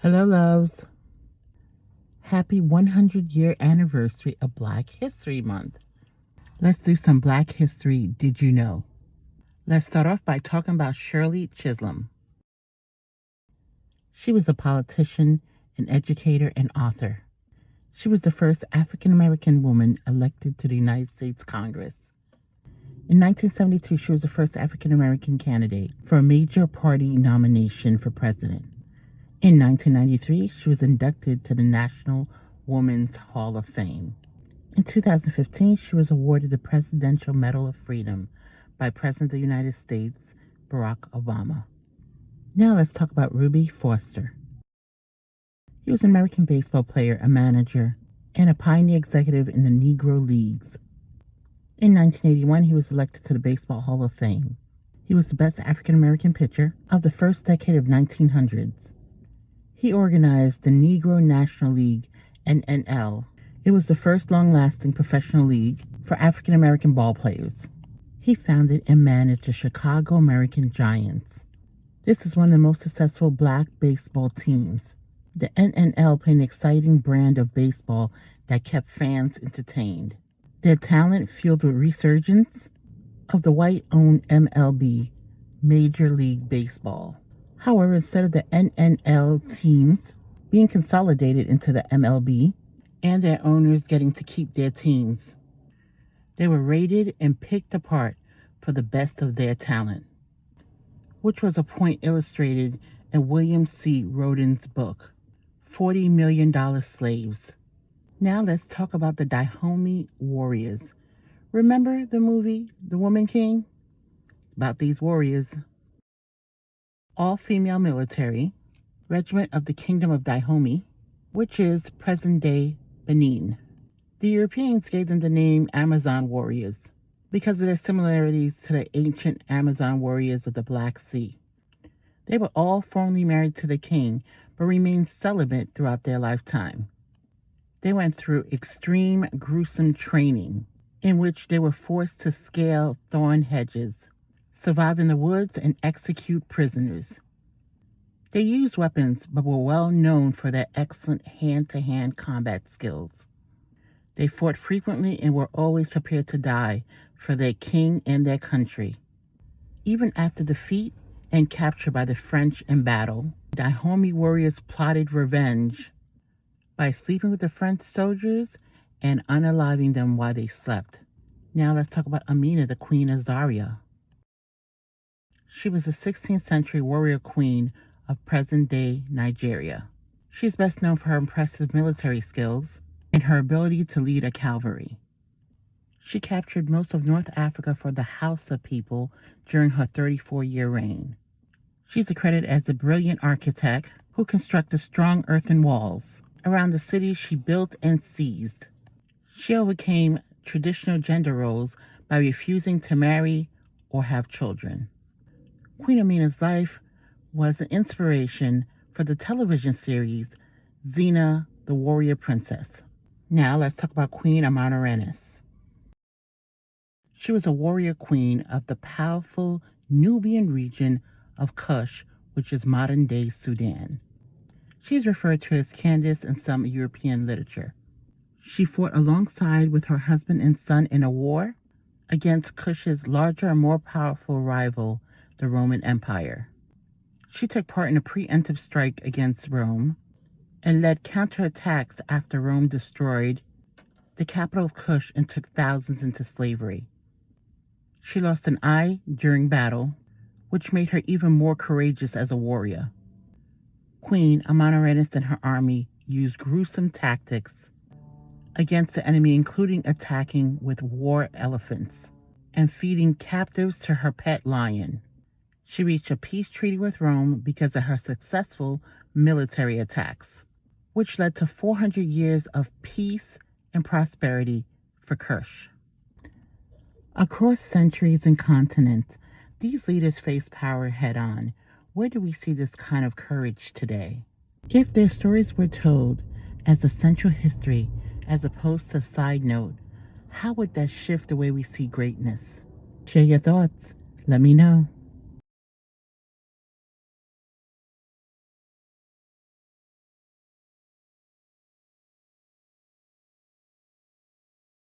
Hello, loves. Happy 100-year anniversary of Black History Month. Let's do some Black history did you know. Let's start off by talking about Shirley Chisholm. She was a politician, an educator, and author. She was the first African American woman elected to the United States Congress. In 1972, she was the first African American candidate for a major party nomination for president. In 1993, she was inducted to the National Women's Hall of Fame. In 2015, she was awarded the Presidential Medal of Freedom by President of the United States, Barack Obama. Now let's talk about Rube Foster. He was an American baseball player, a manager, and a pioneer executive in the Negro Leagues. In 1981, he was elected to the Baseball Hall of Fame. He was the best African American pitcher of the first decade of 1900s. He organized the Negro National League, NNL. It was the first long-lasting professional league for African American ball players. He founded and managed the Chicago American Giants. This is one of the most successful black baseball teams. The NNL played an exciting brand of baseball that kept fans entertained. Their talent fueled the resurgence of the white-owned MLB, Major League Baseball. However, instead of the NNL teams being consolidated into the MLB and their owners getting to keep their teams, they were rated and picked apart for the best of their talent, which was a point illustrated in William C. Rhoden's book, $40 Million Slaves. Now let's talk about the Dahomey Warriors. Remember the movie, The Woman King? It's about these warriors. All-female military regiment of the Kingdom of Dahomey, which is present-day Benin. The Europeans gave them the name Amazon Warriors because of their similarities to the ancient Amazon warriors of the Black Sea. They were all formally married to the king, but remained celibate throughout their lifetime. They went through extreme, gruesome training in which they were forced to scale thorn hedges, survive in the woods, and execute prisoners. They used weapons, but were well known for their excellent hand-to-hand combat skills. They fought frequently and were always prepared to die for their king and their country. Even after defeat and capture by the French in battle, Dahomey warriors plotted revenge by sleeping with the French soldiers and unaliving them while they slept. Now let's talk about Amina, the Queen of Zaria. She was a 16th century warrior queen of present-day Nigeria. She is best known for her impressive military skills and her ability to lead a cavalry. She captured most of North Africa for the Hausa people during her 34-year reign. She's accredited as a brilliant architect who constructed strong earthen walls around the cities she built and seized. She overcame traditional gender roles by refusing to marry or have children. Queen Amina's life was an inspiration for the television series Xena, the Warrior Princess. Now let's talk about Queen Amanirenas. She was a warrior queen of the powerful Nubian region of Kush, which is modern-day Sudan. She is referred to as Candace in some European literature. She fought alongside with her husband and son in a war against Kush's larger and more powerful rival, the Roman Empire. She took part in a preemptive strike against Rome and led counterattacks after Rome destroyed the capital of Kush and took thousands into slavery. She lost an eye during battle, which made her even more courageous as a warrior. Queen Amanirenas and her army used gruesome tactics against the enemy, including attacking with war elephants and feeding captives to her pet lion. She reached a peace treaty with Rome because of her successful military attacks, which led to 400 years of peace and prosperity for Kush. Across centuries and continents, these leaders faced power head-on. Where do we see this kind of courage today? If their stories were told as essential history as opposed to a side note, how would that shift the way we see greatness? Share your thoughts. Let me know.